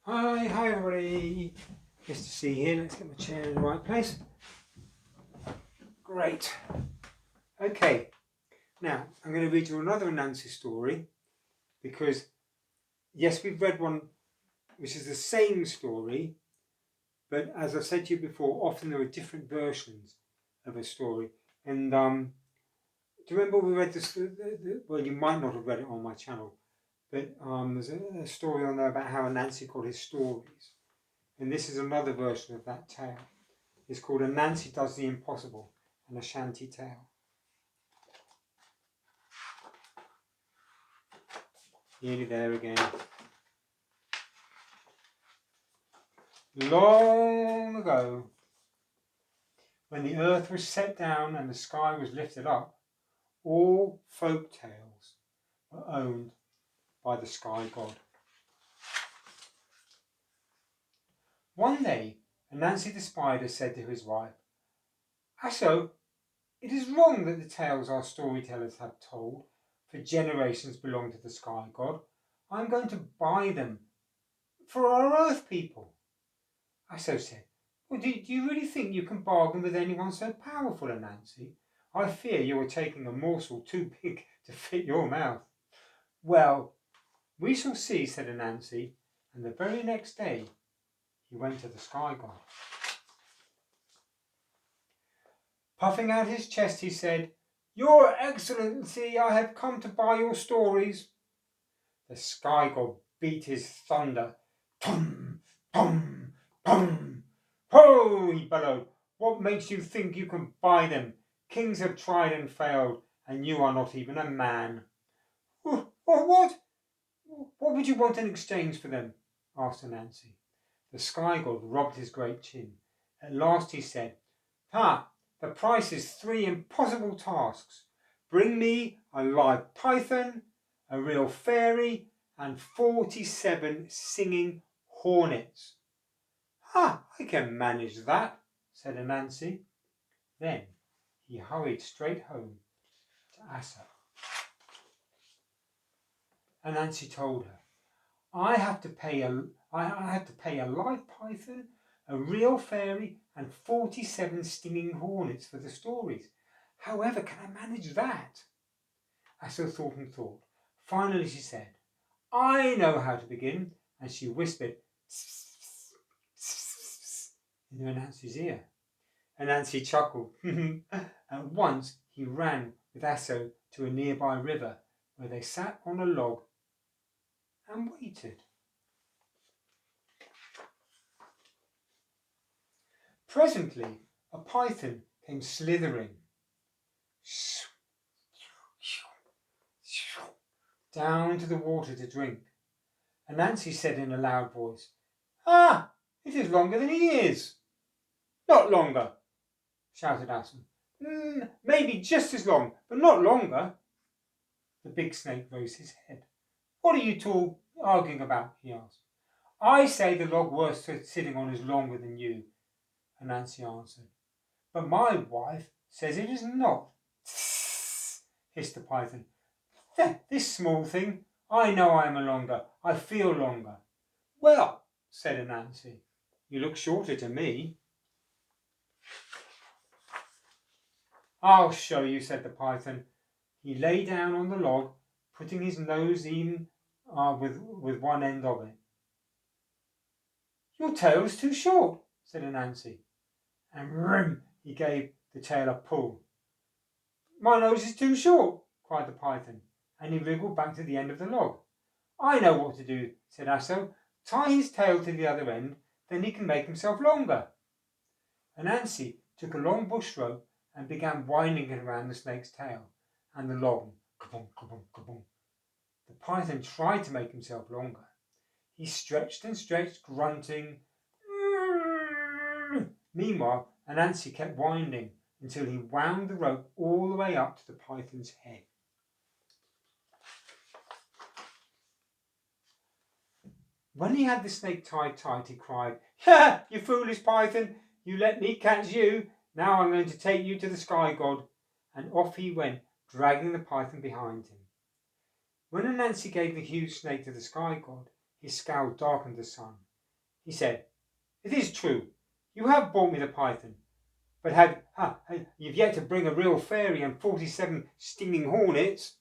Hi everybody. Good to see you here. Let's get my chair in the right place. Great. Okay, now I'm going to read you another Anansi story because, yes, we've read one which is the same story, but as I've said to you before, often there are different versions of a story. And do you remember we read this? Well, you might not have read it on my channel, but there's a story on there about how Anansi got his stories. And this is another version of that tale. It's called Anansi Does the Impossible, an Ashanti tale. Nearly there again. Long ago, when the earth was set down and the sky was lifted up, all folk tales were owned by the sky god. One day, Anansi the spider said to his wife, "Aso, it is wrong that the tales our storytellers have told for generations belong to the sky god. I am going to buy them for our earth people." Aso said, "Well, do you really think you can bargain with anyone so powerful, Anansi? I fear you are taking a morsel too big to fit your mouth." "Well, we shall see," said Anansi, and the very next day he went to the sky god. Puffing out his chest, he said, "Your Excellency, I have come to buy your stories." The sky god beat his thunder. Tum, tum, tum. "Ho!" he bellowed. "What makes you think you can buy them? Kings have tried and failed, and you are not even a man." "What? What would you want in exchange for them?" asked Anansi. The sky god rubbed his great chin. At last he said, the price is 3 impossible tasks. Bring me a live python, a real fairy, and 47 singing hornets." "I can manage that," said Anansi. Then he hurried straight home to Asa. Anansi told her, I have to pay a live python, a real fairy, and 47 stinging hornets for the stories. However can I manage that?" Asa thought and thought. Finally she said, "I know how to begin," and she whispered in Anansi's ear. Anansi chuckled. At once he ran with Aso to a nearby river, where they sat on a log and waited. Presently a python came slithering down to the water to drink. Anansi said in a loud voice, it is longer than he is." "Not longer," shouted Asan. Maybe just as long, but not longer." The big snake raised his head. "What are you two arguing about?" he asked. "I say the log worth sitting on is longer than you," Anansi answered. "But my wife says it is not," hissed the python. "This small thing, I know I am a longer. I feel longer." "Well," said Anansi, "you look shorter to me." "I'll show you," said the python. He lay down on the log, putting his nose in with one end of it. "Your tail is too short," said Anansi, and he gave the tail a pull. "My nose is too short," cried the python, and he wriggled back to the end of the log. "I know what to do," said Aso. "Tie his tail to the other end, then he can make himself longer." Anansi took a long bush rope and began winding it around the snake's tail and the log. Kaboom, kaboom, kaboom. The python tried to make himself longer. He stretched and stretched, grunting. Meanwhile, Anansi kept winding until he wound the rope all the way up to the python's head. When he had the snake tied tight, he cried, "Ha! You foolish python! You let me catch you. Now I'm going to take you to the sky god." And off he went, dragging the python behind him. When Anansi gave the huge snake to the sky god, his scowl darkened the sun. he said. It is true. You have brought me the python, but you've yet to bring a real fairy and 47 stinging hornets.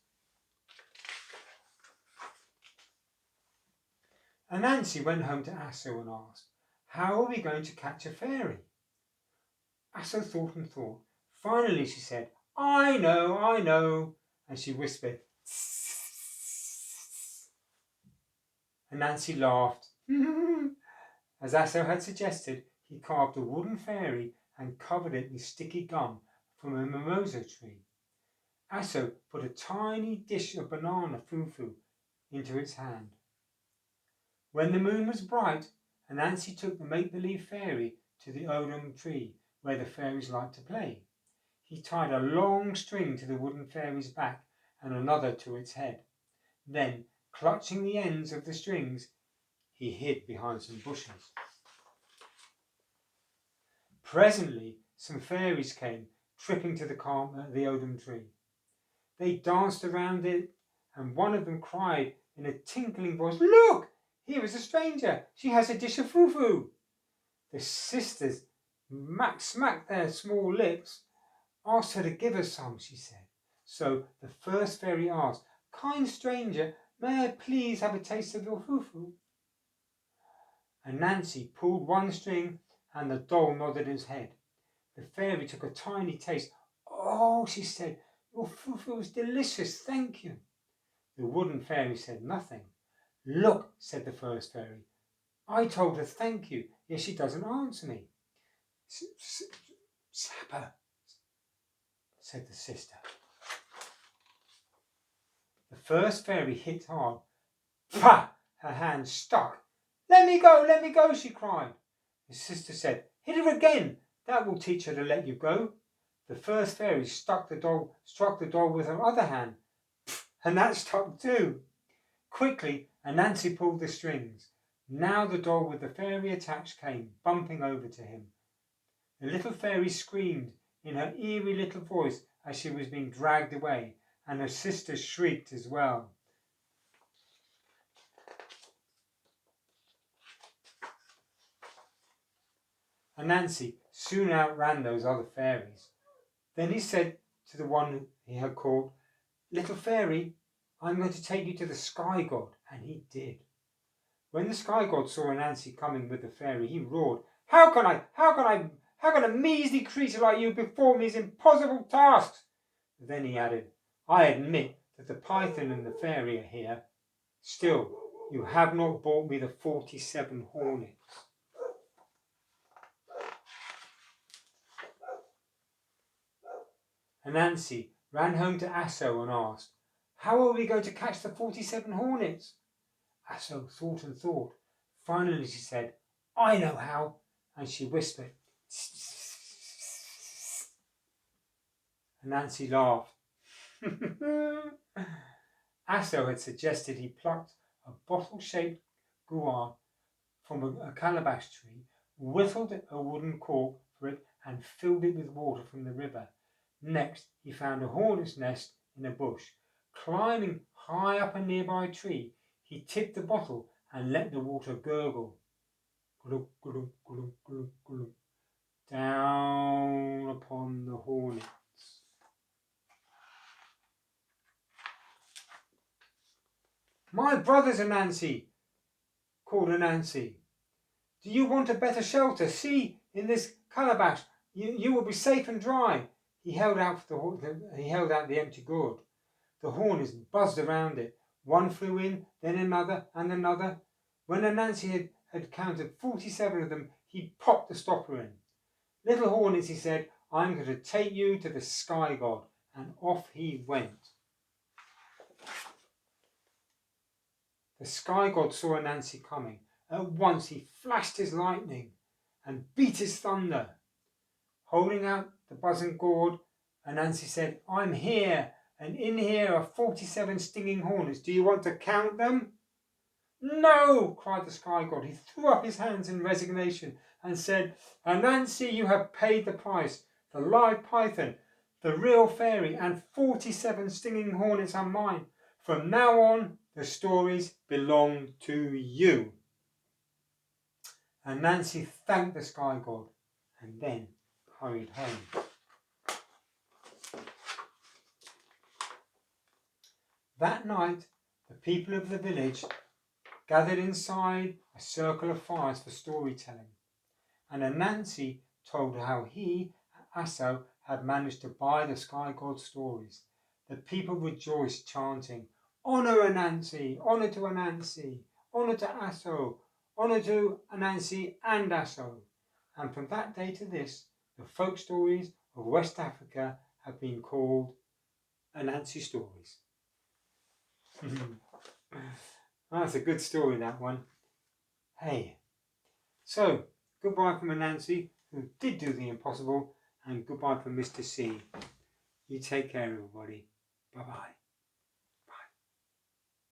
Anansi went home to Asso and asked, how are we going to catch a fairy? Asso thought and thought. Finally she said, I know, and she whispered, Anansi laughed. As Asso had suggested, he carved a wooden fairy and covered it with sticky gum from a mimosa tree. Asso put a tiny dish of banana fufu into its hand. When the moon was bright, Anansi took the make-believe fairy to the odum tree where the fairies liked to play. He tied a long string to the wooden fairy's back and another to its head. Then, clutching the ends of the strings, he hid behind some bushes. Presently, some fairies came, tripping to the odum tree. They danced around it, and one of them cried in a tinkling voice, Look! Here is a stranger. She has a dish of fufu. The sisters smacked their small lips. Asked her to give us some, she said. So the first fairy asked, Kind stranger, may I please have a taste of your fufu? Anansi pulled one string and the doll nodded his head. The fairy took a tiny taste. Oh, she said, your fufu is delicious, thank you. The wooden fairy said nothing. Look, said the first fairy, I told her thank you, yet she doesn't answer me. Slap her, said the sister. The first fairy hit hard. Pah! Her hand stuck. Let me go, she cried. The sister said, hit her again, that will teach her to let you go. The first fairy struck the doll with her other hand, and that stuck too. Quickly, Anansi pulled the strings. Now the doll with the fairy attached came, bumping over to him. The little fairy screamed in her eerie little voice as she was being dragged away, and her sister shrieked as well. Anansi soon outran those other fairies. Then he said to the one he had called, Little fairy, I'm going to take you to the sky god, and he did. When the sky god saw Anansi coming with the fairy, he roared, How can a measly creature like you perform these impossible tasks? Then he added, I admit that the python and the fairy are here. Still, you have not brought me the 47 hornets. Anansi ran home to Asso and asked, How are we going to catch the 47 hornets? Asso thought and thought. Finally she said, I know how, and she whispered. Anansi laughed. Asso had suggested he plucked a bottle-shaped guar from a calabash tree, whittled a wooden cork for it, and filled it with water from the river. Next, he found a hornet's nest in a bush. Climbing high up a nearby tree, he tipped the bottle and let the water gurgle. Glug, glug, glug, glug, glug, down upon the hornets. My brothers, Anansi, called Anansi. Do you want a better shelter? See, in this calabash, you will be safe and dry. He held out the empty gourd. The hornets buzzed around it. One flew in, then another and another. When Anansi had counted 47 of them, he popped the stopper in. Little hornets, he said, I'm going to take you to the sky god. And off he went. The sky god saw Anansi coming. At once he flashed his lightning and beat his thunder. Holding out the buzzing gourd, Anansi said, I'm here, and in here are 47 stinging hornets. Do you want to count them? No, cried the sky god. He threw up his hands in resignation and said, Anansi, you have paid the price. The live python, the real fairy, and 47 stinging hornets are mine. From now on, the stories belong to you. Anansi thanked the sky god and then hurried home. That night, the people of the village gathered inside a circle of fires for storytelling, and Anansi told how he, Aso, had managed to buy the sky god's stories. The people rejoiced, chanting, "Honour Anansi! Honour to Anansi! Honour to Aso! Honour to Anansi and Aso!" And from that day to this, the folk stories of West Africa have been called Anansi stories. That's a good story, that one. Hey, so goodbye from Anansi, who did do the impossible, and goodbye from Mr. C. You take care, everybody. Bye-bye.